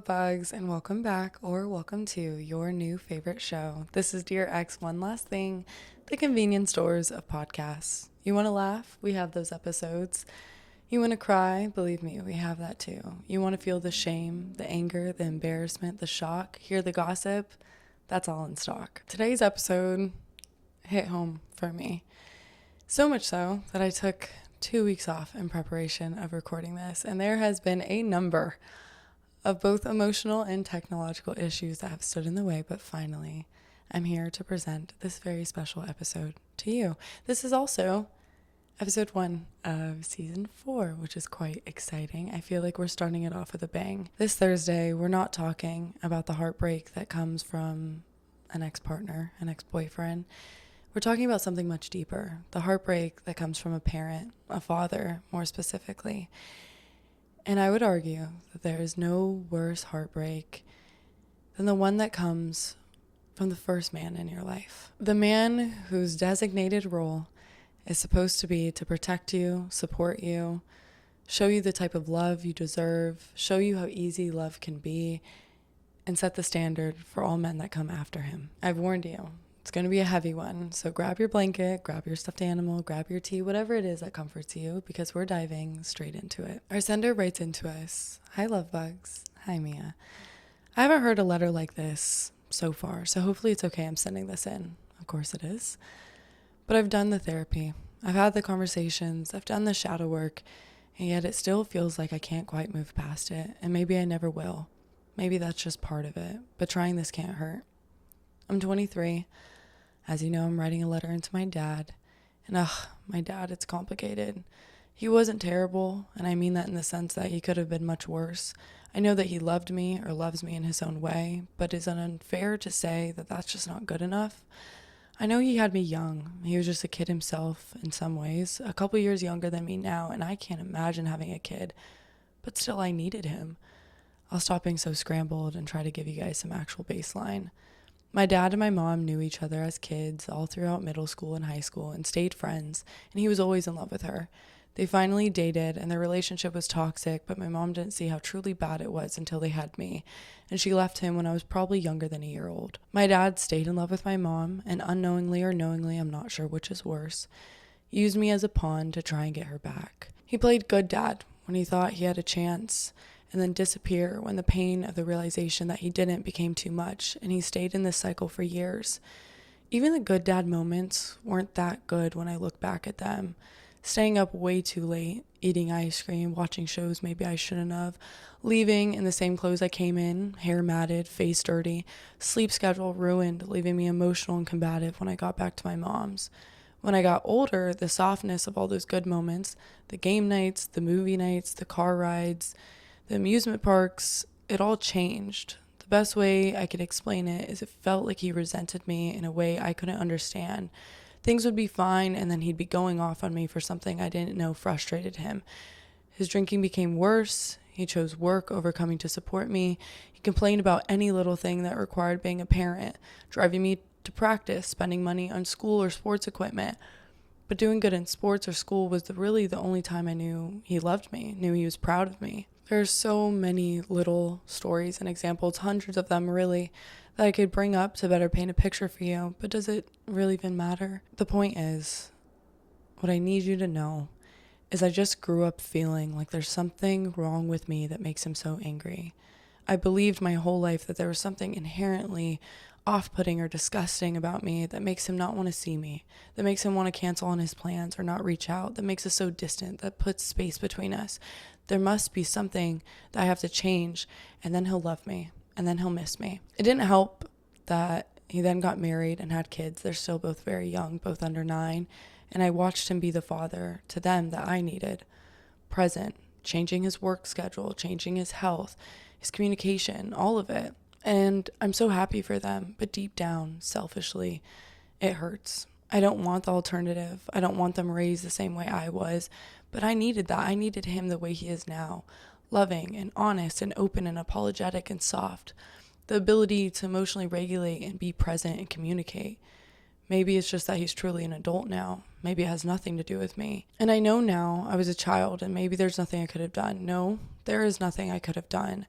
Lovebugs, and welcome back or welcome to your new favorite show. This is Dear X One Last Thing, the convenience stores of podcasts. You want to laugh? We have those episodes. You want to cry? Believe me, we have that too. You want to feel the shame, the anger, the embarrassment, the shock, hear the gossip? That's all in stock. Today's episode hit home for me. So much so that I took 2 weeks off in preparation of recording this, and there has been a number of both emotional and technological issues that have stood in the way, but finally, I'm here to present this very special episode to you. This is also episode 1 of season 4, which is quite exciting. I feel like we're starting it off with a bang. This Thursday, we're not talking about the heartbreak that comes from an ex-partner, an ex-boyfriend. We're talking about something much deeper, the heartbreak that comes from a parent, a father, more specifically. And I would argue that there is no worse heartbreak than the one that comes from the first man in your life. The man whose designated role is supposed to be to protect you, support you, show you the type of love you deserve, show you how easy love can be, and set the standard for all men that come after him. I've warned you. It's going to be a heavy one, so grab your blanket, grab your stuffed animal, grab your tea, whatever it is that comforts you, because we're diving straight into it. Our sender writes into us, "Hi Lovebugs." Hi Mia. I haven't heard a letter like this so far, so hopefully it's okay I'm sending this in. Of course it is. But I've done the therapy. I've had the conversations. I've done the shadow work, and yet it still feels like I can't quite move past it, and maybe I never will. Maybe that's just part of it, but trying this can't hurt. I'm 23. As you know, I'm writing a letter into my dad. And my dad, it's complicated. He wasn't terrible, and I mean that in the sense that he could have been much worse. I know that he loved me or loves me in his own way, but is it unfair to say that that's just not good enough? I know he had me young. He was just a kid himself in some ways, a couple years younger than me now, and I can't imagine having a kid. But still, I needed him. I'll stop being so scrambled and try to give you guys some actual baseline. My dad and my mom knew each other as kids all throughout middle school and high school and stayed friends, and he was always in love with her. They finally dated, and their relationship was toxic, but my mom didn't see how truly bad it was until they had me, and she left him when I was probably younger than a year old. My dad stayed in love with my mom, and unknowingly or knowingly, I'm not sure which is worse, used me as a pawn to try and get her back. He played good dad when he thought he had a chance, and then disappear when the pain of the realization that he didn't became too much, and he stayed in this cycle for years. Even the good dad moments weren't that good when I look back at them. Staying up way too late, eating ice cream, watching shows maybe I shouldn't have, leaving in the same clothes I came in, hair matted, face dirty, sleep schedule ruined, leaving me emotional and combative when I got back to my mom's. When I got older, the softness of all those good moments, the game nights, the movie nights, the car rides, the amusement parks, it all changed. The best way I could explain it is it felt like he resented me in a way I couldn't understand. Things would be fine, and then he'd be going off on me for something I didn't know frustrated him. His drinking became worse. He chose work over coming to support me. He complained about any little thing that required being a parent, driving me to practice, spending money on school or sports equipment. But doing good in sports or school was really the only time I knew he loved me, knew he was proud of me. There's so many little stories and examples, hundreds of them really, that I could bring up to better paint a picture for you, but does it really even matter? The point is, what I need you to know is I just grew up feeling like there's something wrong with me that makes him so angry. I believed my whole life that there was something inherently off-putting or disgusting about me that makes him not want to see me, that makes him want to cancel on his plans or not reach out, that makes us so distant, that puts space between us. There must be something that I have to change, and then he'll love me, and then he'll miss me. It didn't help that he then got married and had kids. They're still both very young, both under 9, and I watched him be the father to them that I needed. Present, changing his work schedule, changing his health, his communication, all of it. And I'm so happy for them, but deep down, selfishly, it hurts. I don't want the alternative. I don't want them raised the same way I was, but I needed that. I needed him the way he is now, loving and honest and open and apologetic and soft. The ability to emotionally regulate and be present and communicate. Maybe it's just that he's truly an adult now. Maybe it has nothing to do with me. And I know now I was a child and maybe there's nothing I could have done. No, there is nothing I could have done.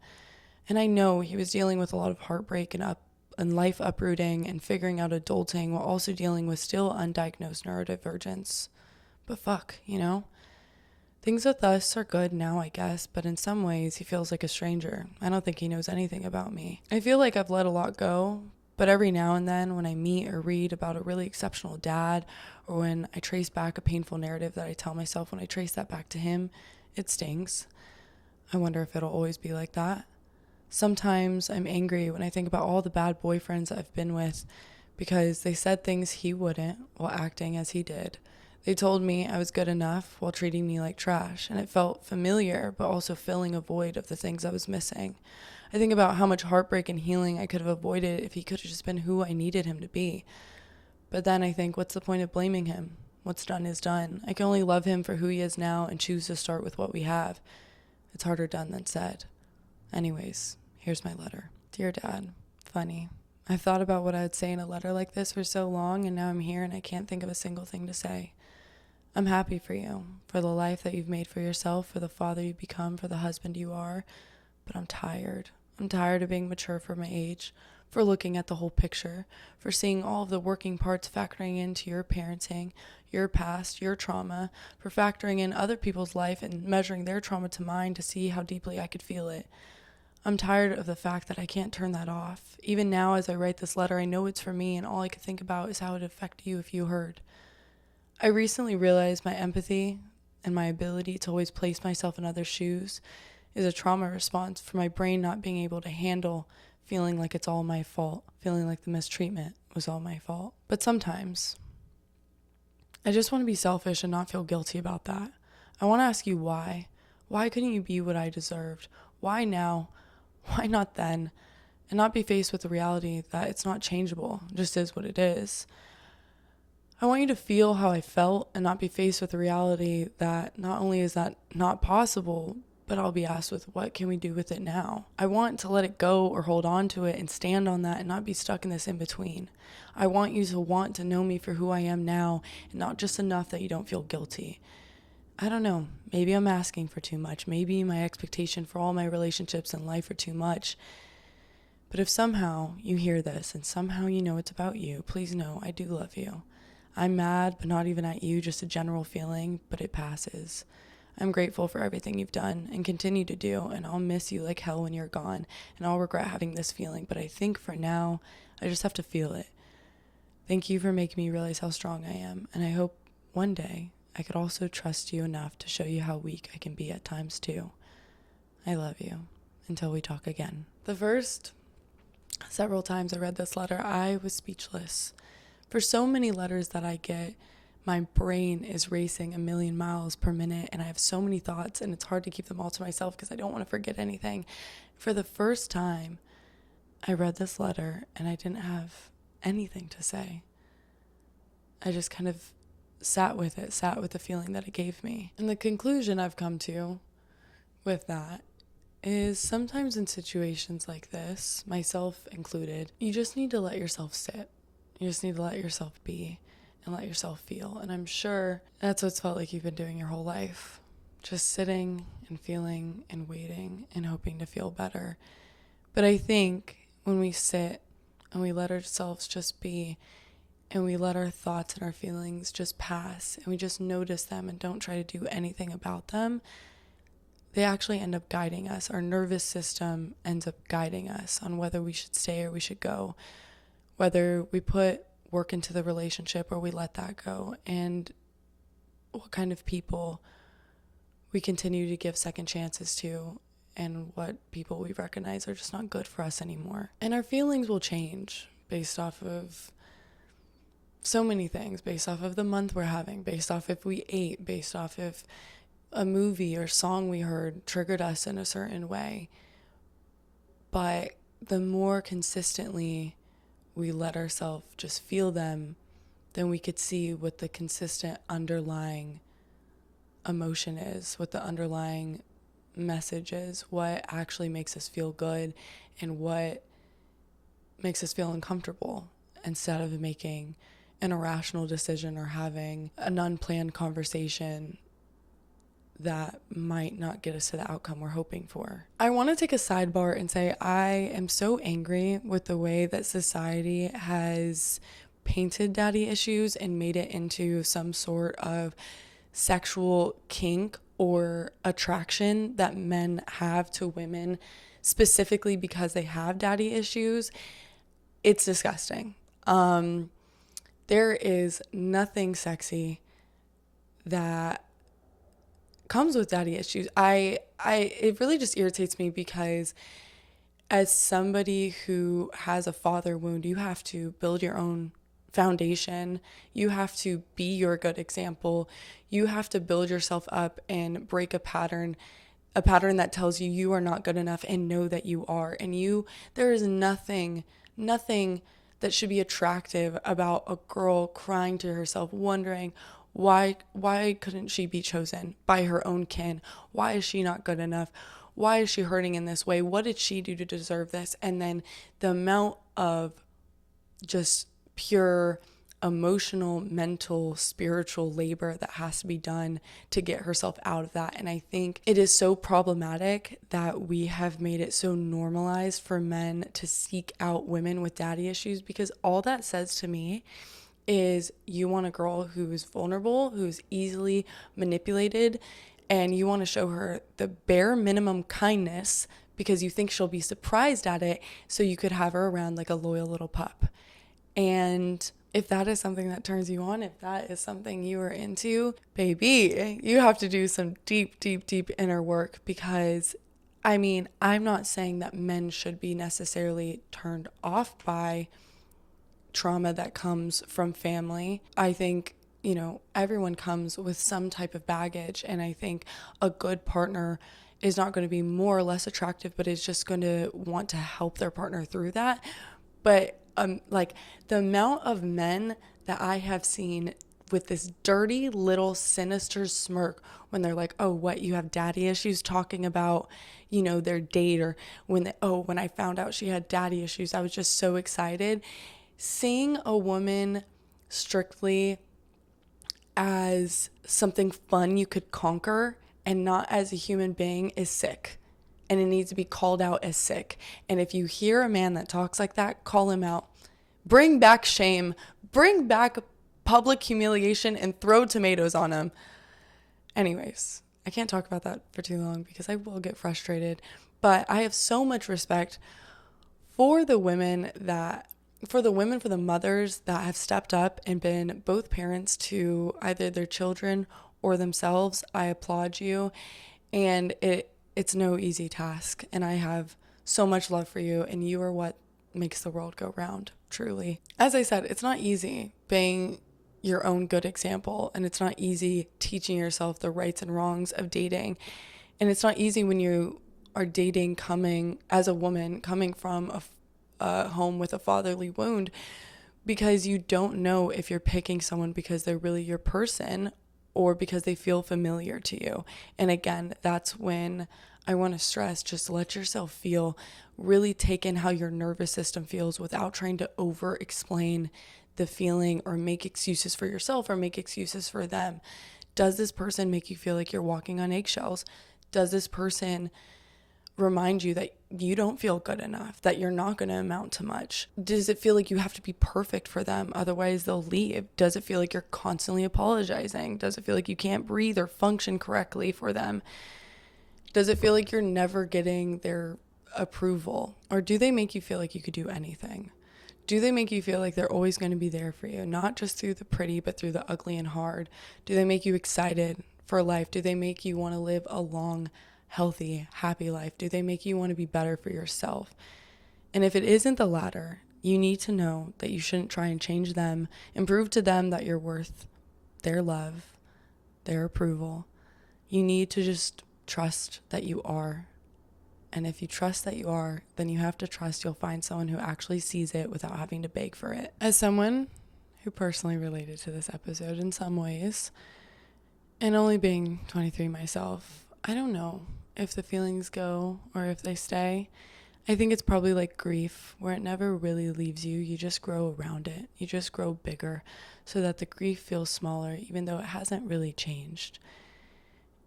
And I know he was dealing with a lot of heartbreak and life uprooting and figuring out adulting while also dealing with still undiagnosed neurodivergence. But fuck, Things with us are good now, I guess, but in some ways he feels like a stranger. I don't think he knows anything about me. I feel like I've let a lot go, but every now and then when I meet or read about a really exceptional dad, or when I trace back a painful narrative that I tell myself when I trace that back to him, it stings. I wonder if it'll always be like that. Sometimes I'm angry when I think about all the bad boyfriends I've been with because they said things he wouldn't while acting as he did. They told me I was good enough while treating me like trash, and it felt familiar but also filling a void of the things I was missing. I think about how much heartbreak and healing I could have avoided if he could have just been who I needed him to be. But then I think, what's the point of blaming him? What's done is done. I can only love him for who he is now and choose to start with what we have. It's harder done than said. Anyways, here's my letter. Dear Dad, funny. I've thought about what I would say in a letter like this for so long, and now I'm here and I can't think of a single thing to say. I'm happy for you, for the life that you've made for yourself, for the father you've become, for the husband you are, but I'm tired. I'm tired of being mature for my age, for looking at the whole picture, for seeing all of the working parts factoring into your parenting, your past, your trauma, for factoring in other people's life and measuring their trauma to mine to see how deeply I could feel it. I'm tired of the fact that I can't turn that off. Even now, as I write this letter, I know it's for me, and all I could think about is how it would affect you if you heard. I recently realized my empathy and my ability to always place myself in others' shoes is a trauma response for my brain not being able to handle feeling like it's all my fault, feeling like the mistreatment was all my fault. But sometimes, I just want to be selfish and not feel guilty about that. I want to ask you why. Why couldn't you be what I deserved? Why now? Why not then? And not be faced with the reality that it's not changeable, it just is what it is. I want you to feel how I felt and not be faced with the reality that not only is that not possible, but I'll be asked with what can we do with it now? I want to let it go or hold on to it and stand on that and not be stuck in this in between. I want you to want to know me for who I am now and not just enough that you don't feel guilty. I don't know, maybe I'm asking for too much. Maybe my expectation for all my relationships in life are too much. But if somehow you hear this and somehow you know it's about you, please know I do love you. I'm mad, but not even at you, just a general feeling, but it passes. I'm grateful for everything you've done and continue to do, and I'll miss you like hell when you're gone, and I'll regret having this feeling, but I think for now, I just have to feel it. Thank you for making me realize how strong I am, and I hope one day I could also trust you enough to show you how weak I can be at times too. I love you. Until we talk again. The first several times I read this letter, I was speechless. For so many letters that I get, my brain is racing 1,000,000 miles per minute and I have so many thoughts and it's hard to keep them all to myself because I don't want to forget anything. For the first time, I read this letter and I didn't have anything to say. I just kind of sat with the feeling that it gave me. And the conclusion I've come to with that is sometimes in situations like this, myself included, you just need to let yourself sit. You just need to let yourself be and let yourself feel. And I'm sure that's what's felt like you've been doing your whole life. Just sitting and feeling and waiting and hoping to feel better. But I think when we sit and we let ourselves just be and we let our thoughts and our feelings just pass and we just notice them and don't try to do anything about them, they actually end up guiding us. Our nervous system ends up guiding us on whether we should stay or we should go, whether we put work into the relationship or we let that go, and what kind of people we continue to give second chances to, and what people we recognize are just not good for us anymore. And our feelings will change based off of so many things, based off of the month we're having, based off if we ate, based off if a movie or song we heard triggered us in a certain way. But the more consistently we let ourselves just feel them, then we could see what the consistent underlying emotion is, what the underlying message is, what actually makes us feel good and what makes us feel uncomfortable, instead of making an irrational decision or having an unplanned conversation that might not get us to the outcome we're hoping for. I want to take a sidebar and say I am so angry with the way that society has painted daddy issues and made it into some sort of sexual kink or attraction that men have to women specifically because they have daddy issues. It's disgusting. There is nothing sexy that comes with daddy issues. It really just irritates me because as somebody who has a father wound, you have to build your own foundation. You have to be your good example. You have to build yourself up and break a pattern that tells you you are not good enough, and know that you are. And there is nothing that should be attractive about a girl crying to herself, wondering why couldn't she be chosen by her own kin? Why is she not good enough? Why is she hurting in this way? What did she do to deserve this? And then the amount of just pure emotional, mental, spiritual labor that has to be done to get herself out of that. And I think it is so problematic that we have made it so normalized for men to seek out women with daddy issues, because all that says to me is you want a girl who's vulnerable, who's easily manipulated, and you want to show her the bare minimum kindness because you think she'll be surprised at it, so you could have her around like a loyal little pup. And if that is something that turns you on, if that is something you are into, baby, you have to do some deep, deep, deep inner work, because I mean, I'm not saying that men should be necessarily turned off by trauma that comes from family. I think, everyone comes with some type of baggage, and I think a good partner is not going to be more or less attractive, but is just going to want to help their partner through that. But like the amount of men that I have seen with this dirty little sinister smirk when they're like, oh, what, you have daddy issues, talking about, their date, or when I found out she had daddy issues, I was just so excited. Seeing a woman strictly as something fun you could conquer and not as a human being is sick. And it needs to be called out as sick. And if you hear a man that talks like that, call him out. Bring back shame. Bring back public humiliation and throw tomatoes on him. Anyways, I can't talk about that for too long because I will get frustrated. But I have so much respect for the mothers that have stepped up and been both parents to either their children or themselves. I applaud you. And it's no easy task, and I have so much love for you, and you are what makes the world go round, truly. As I said, it's not easy being your own good example, and it's not easy teaching yourself the rights and wrongs of dating, and it's not easy when you are dating as a woman coming from a home with a fatherly wound, because you don't know if you're picking someone because they're really your person or because they feel familiar to you. And again, that's when I want to stress, just let yourself feel, really take in how your nervous system feels without trying to over explain the feeling or make excuses for yourself or make excuses for them. Does this person make you feel like you're walking on eggshells? Does this person remind you that you don't feel good enough, that you're not going to amount to much? Does it feel like you have to be perfect for them, otherwise they'll leave? Does it feel like you're constantly apologizing? Does it feel like you can't breathe or function correctly for them? Does it feel like you're never getting their approval? Or do they make you feel like you could do anything? Do they make you feel like they're always going to be there for you, not just through the pretty, but through the ugly and hard? Do they make you excited for life? Do they make you want to live a long, healthy, happy life? Do they make you want to be better for yourself? And if it isn't the latter, you need to know that you shouldn't try and change them and prove to them that you're worth their love, their approval. You need to just trust that you are. And if you trust that you are, then you have to trust you'll find someone who actually sees it without having to beg for it. As someone who personally related to this episode in some ways, and only being 23 myself, I don't know if the feelings go or if they stay. I think it's probably like grief, where it never really leaves you. You just grow around it. You just grow bigger so that the grief feels smaller, even though it hasn't really changed.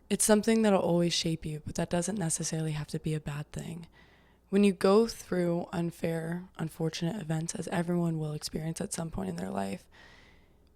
It's something that'll always shape you, but that doesn't necessarily have to be a bad thing. When you go through unfair, unfortunate events, as everyone will experience at some point in their life,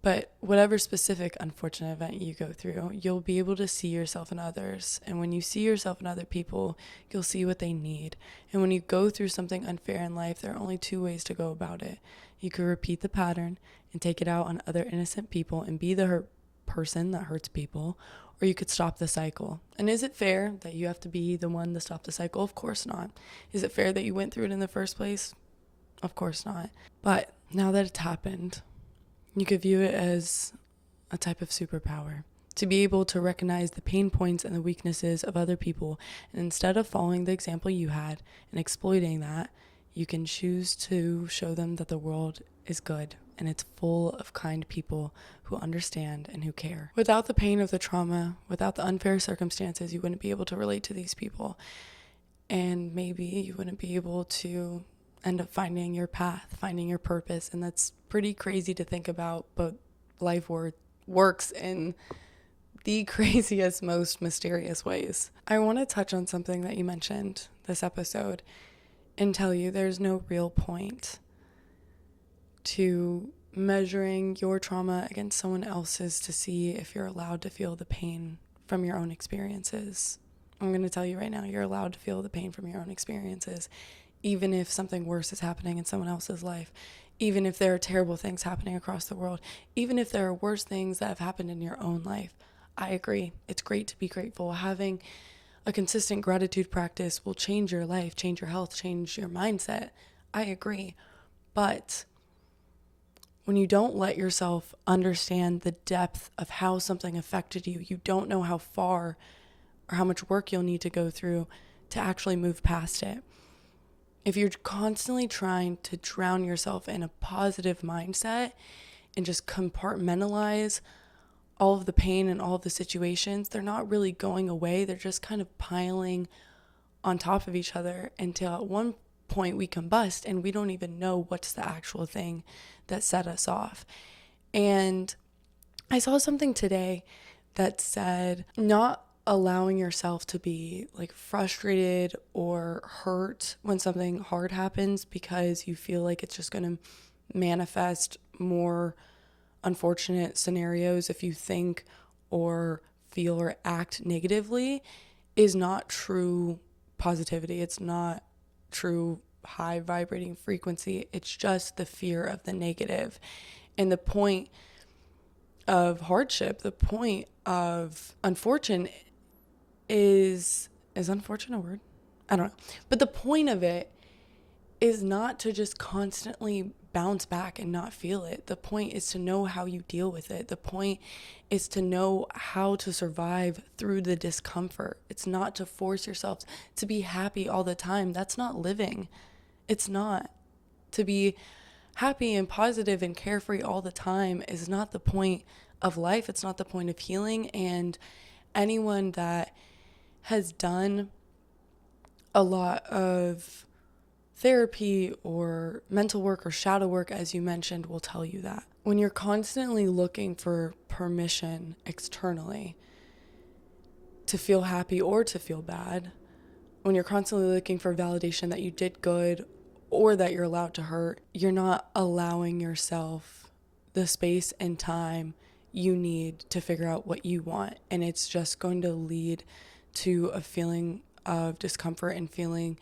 but whatever specific unfortunate event you go through, you'll be able to see yourself in others. And when you see yourself in other people, you'll see what they need. And when you go through something unfair in life, there are only two ways to go about it. You could repeat the pattern and take it out on other innocent people and be the hurt person that hurts people, or you could stop the cycle. And is it fair that you have to be the one to stop the cycle? Of course not. Is it fair that you went through it in the first place? Of course not. But now that it's happened, you could view it as a type of superpower, to be able to recognize the pain points and the weaknesses of other people. And instead of following the example you had and exploiting that, you can choose to show them that the world is good and it's full of kind people who understand and who care. Without the pain of the trauma, without the unfair circumstances, you wouldn't be able to relate to these people. And maybe you wouldn't be able to end up finding your path, finding your purpose. And that's pretty crazy to think about, but life works in the craziest, most mysterious ways. I want to touch on something that you mentioned this episode and tell you there's no real point to measuring your trauma against someone else's to see if you're allowed to feel the pain from your own experiences. I'm going to tell you right now, you're allowed to feel the pain from your own experiences, even if something worse is happening in someone else's life, even if there are terrible things happening across the world, even if there are worse things that have happened in your own life. I agree. It's great to be grateful. Having a consistent gratitude practice will change your life, change your health, change your mindset. I agree. But when you don't let yourself understand the depth of how something affected you, you don't know how far or how much work you'll need to go through to actually move past it. If you're constantly trying to drown yourself in a positive mindset and just compartmentalize all of the pain and all of the situations, they're not really going away. They're just kind of piling on top of each other until at one point we combust and we don't even know what's the actual thing that set us off. And I saw something today that said not allowing yourself to be like frustrated or hurt when something hard happens because you feel like it's just going to manifest more unfortunate scenarios if you think or feel or act negatively is not true positivity. It's not true high vibrating frequency. It's just the fear of the negative. And the point of hardship, the point of unfortunate is unfortunate a word? I don't know. But the point of it is not to just constantly bounce back and not feel it. The point is to know how you deal with it. The point is to know how to survive through the discomfort. It's not to force yourself to be happy all the time. That's not living. It's not. To be happy and positive and carefree all the time is not the point of life. It's not the point of healing. And anyone that has done a lot of therapy or mental work or shadow work, as you mentioned, will tell you that. When you're constantly looking for permission externally to feel happy or to feel bad, when you're constantly looking for validation that you did good or that you're allowed to hurt, you're not allowing yourself the space and time you need to figure out what you want. And it's just going to lead to a feeling of discomfort and feeling,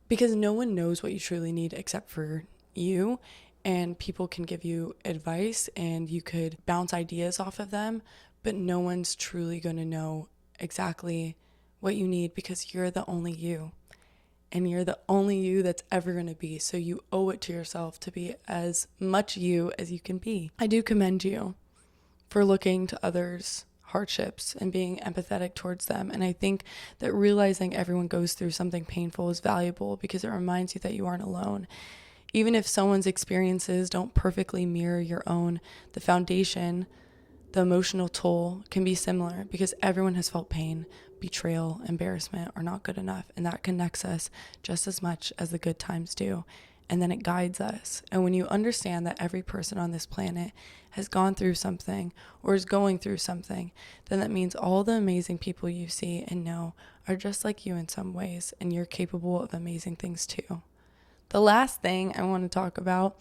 because no one knows what you truly need except for you, and people can give you advice and you could bounce ideas off of them, but no one's truly going to know exactly what you need because you're the only you, and you're the only you that's ever going to be. So you owe it to yourself to be as much you as you can be. I do commend you for looking to others' hardships and being empathetic towards them. And I think that realizing everyone goes through something painful is valuable because it reminds you that you aren't alone. Even if someone's experiences don't perfectly mirror your own, the foundation, the emotional toll can be similar because everyone has felt pain, betrayal, embarrassment, or not good enough. And that connects us just as much as the good times do. and then it guides us. And when you understand that every person on this planet has gone through something or is going through something, then that means all the amazing people you see and know are just like you in some ways, and you're capable of amazing things too. The last thing I want to talk about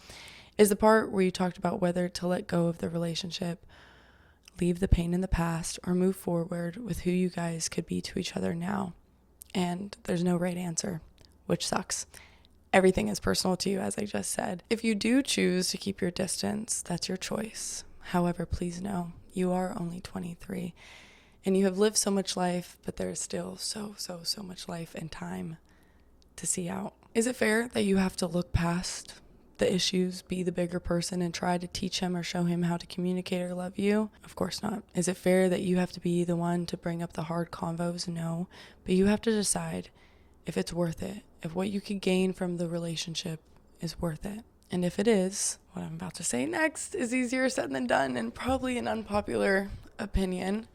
is the part where you talked about whether to let go of the relationship, leave the pain in the past, or move forward with who you guys could be to each other now. And there's no right answer, which sucks. Everything is personal to you, as I just said. If you do choose to keep your distance, that's your choice. However, please know you are only 23 and you have lived so much life, but there's still so much life and time to see out. Is it fair that you have to look past the issues, be the bigger person, and try to teach him or show him how to communicate or love you? Of course not. Is it fair that you have to be the one to bring up the hard convos? No. But you have to decide if it's worth it, if what you could gain from the relationship is worth it. And if it is, what I'm about to say next is easier said than done and probably an unpopular opinion.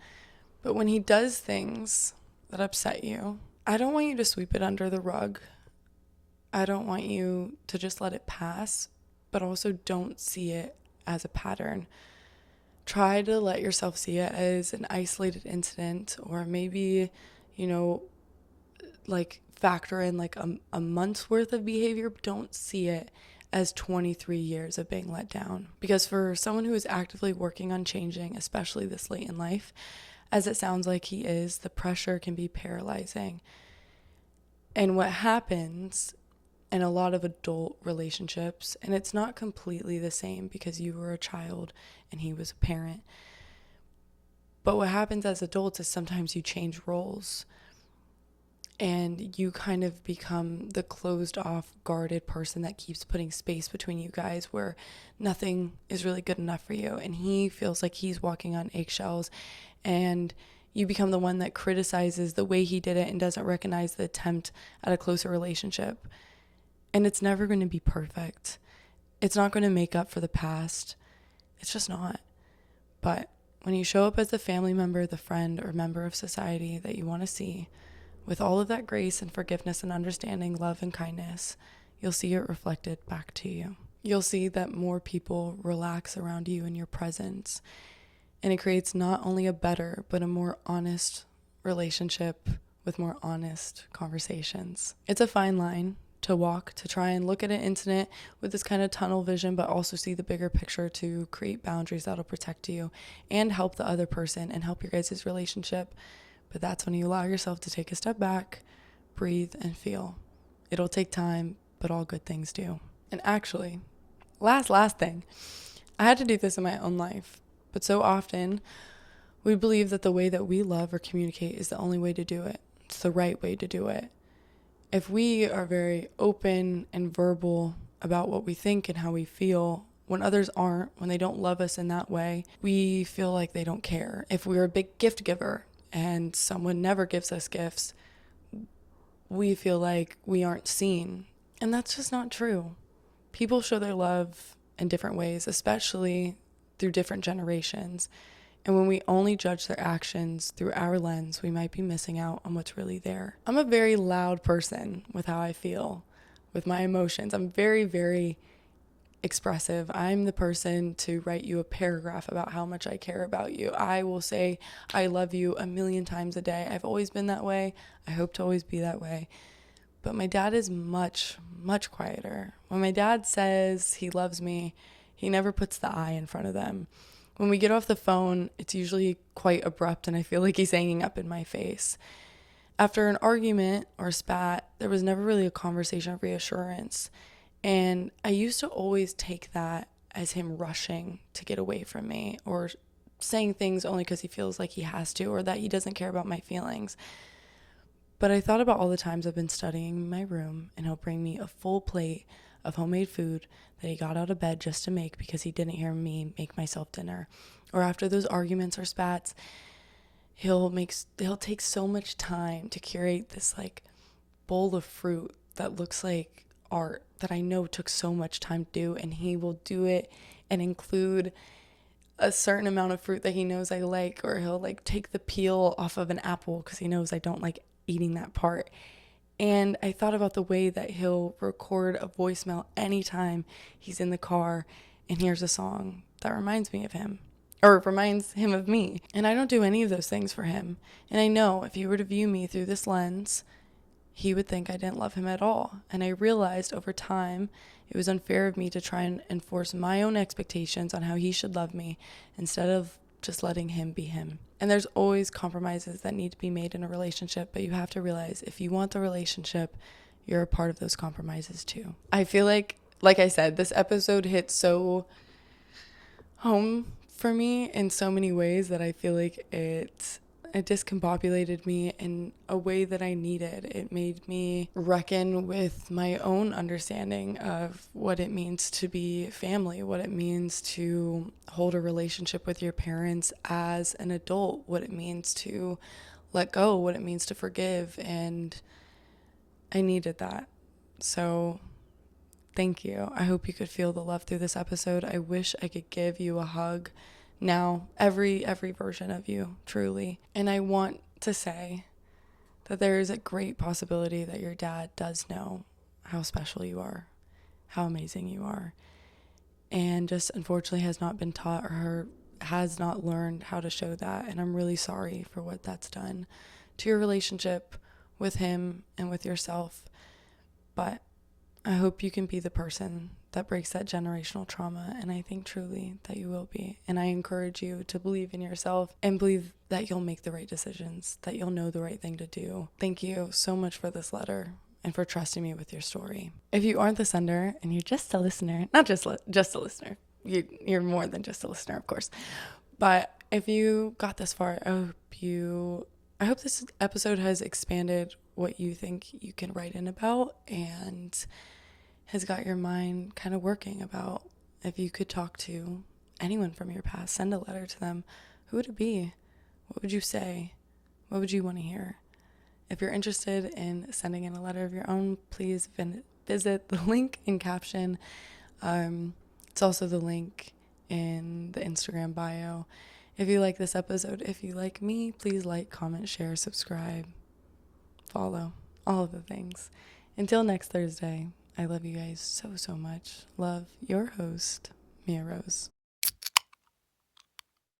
But when he does things that upset you, I don't want you to sweep it under the rug. I don't want you to just let it pass, but also don't see it as a pattern. Try to let yourself see it as an isolated incident, or maybe, like factor in like a month's worth of behavior, but don't see it as 23 years of being let down. Because for someone who is actively working on changing, especially this late in life, as it sounds like he is, the pressure can be paralyzing. And what happens in a lot of adult relationships, and it's not completely the same because you were a child and he was a parent, but what happens as adults is sometimes you change roles and you kind of become the closed off, guarded person that keeps putting space between you guys where nothing is really good enough for you. And he feels like he's walking on eggshells, and you become the one that criticizes the way he did it and doesn't recognize the attempt at a closer relationship. And it's never going to be perfect. It's not going to make up for the past. It's just not. But when you show up as the family member, the friend, or member of society that you want to see, with all of that grace and forgiveness and understanding, love and kindness, you'll see it reflected back to you. You'll see that more people relax around you in your presence, and it creates not only a better, but a more honest relationship with more honest conversations. It's a fine line to walk, to try and look at an incident with this kind of tunnel vision, but also see the bigger picture to create boundaries that'll protect you and help the other person and help your guys' relationship. But that's when you allow yourself to take a step back, breathe, and feel. It'll take time, but all good things do. And actually, last thing, I had to do this in my own life, but so often we believe that the way that we love or communicate is the only way to do it. It's the right way to do it. If we are very open and verbal about what we think and how we feel, when others aren't, when they don't love us in that way, we feel like they don't care. If we're a big gift giver and someone never gives us gifts, we feel like we aren't seen. And that's just not true. People show their love in different ways, especially through different generations. And when we only judge their actions through our lens, we might be missing out on what's really there. I'm a very loud person with how I feel, with my emotions. I'm very, very expressive. I'm the person to write you a paragraph about how much I care about you. I will say I love you 1,000,000 times a day. I've always been that way. I hope to always be that way. But my dad is much, much quieter. When my dad says he loves me, he never puts the I in front of them. When we get off the phone, it's usually quite abrupt and I feel like he's hanging up in my face. After an argument or spat, there was never really a conversation of reassurance. And I used to always take that as him rushing to get away from me, or saying things only because he feels like he has to, or that he doesn't care about my feelings. But I thought about all the times I've been studying in my room, and he'll bring me a full plate of homemade food that he got out of bed just to make because he didn't hear me make myself dinner. Or after those arguments or spats, he'll take so much time to curate this like bowl of fruit that looks like art that I know took so much time to do, and he will do it and include a certain amount of fruit that he knows I like, or he'll like take the peel off of an apple because he knows I don't like eating that part, And I thought about the way that he'll record a voicemail anytime he's in the car and hears a song that reminds me of him, or reminds him of me. And I don't do any of those things for him. And I know if he were to view me through this lens, he would think I didn't love him at all. And I realized over time it was unfair of me to try and enforce my own expectations on how he should love me instead of just letting him be him. And there's always compromises that need to be made in a relationship, but you have to realize if you want the relationship, you're a part of those compromises too. I feel like I said, this episode hit so home for me in so many ways that I feel like it discombobulated me in a way that I needed. It made me reckon with my own understanding of what it means to be family, what it means to hold a relationship with your parents as an adult, what it means to let go, what it means to forgive. And I needed that. So thank you. I hope you could feel the love through this episode. I wish I could give you a hug now, every version of you, truly. And I want to say that there is a great possibility that your dad does know how special you are, how amazing you are, and just unfortunately has not been taught or has not learned how to show that. And I'm really sorry for what that's done to your relationship with him and with yourself. But I hope you can be the person that breaks that generational trauma, and I think truly that you will be. And I encourage you to believe in yourself and believe that you'll make the right decisions, that you'll know the right thing to do. Thank you so much for this letter and for trusting me with your story. If you aren't the sender and you're just a listener, not just a listener, you're more than just a listener, of course. But if you got this far, I hope this episode has expanded what you think you can write in about and has got your mind kind of working about if you could talk to anyone from your past, send a letter to them. Who would it be? What would you say? What would you want to hear? If you're interested in sending in a letter of your own, please visit the link in caption. It's also the link in the Instagram bio. If you like this episode, if you like me, please like, comment, share, subscribe, follow, all of the things. Until next Thursday, I love you guys so much. Love, your host, Mia Rose.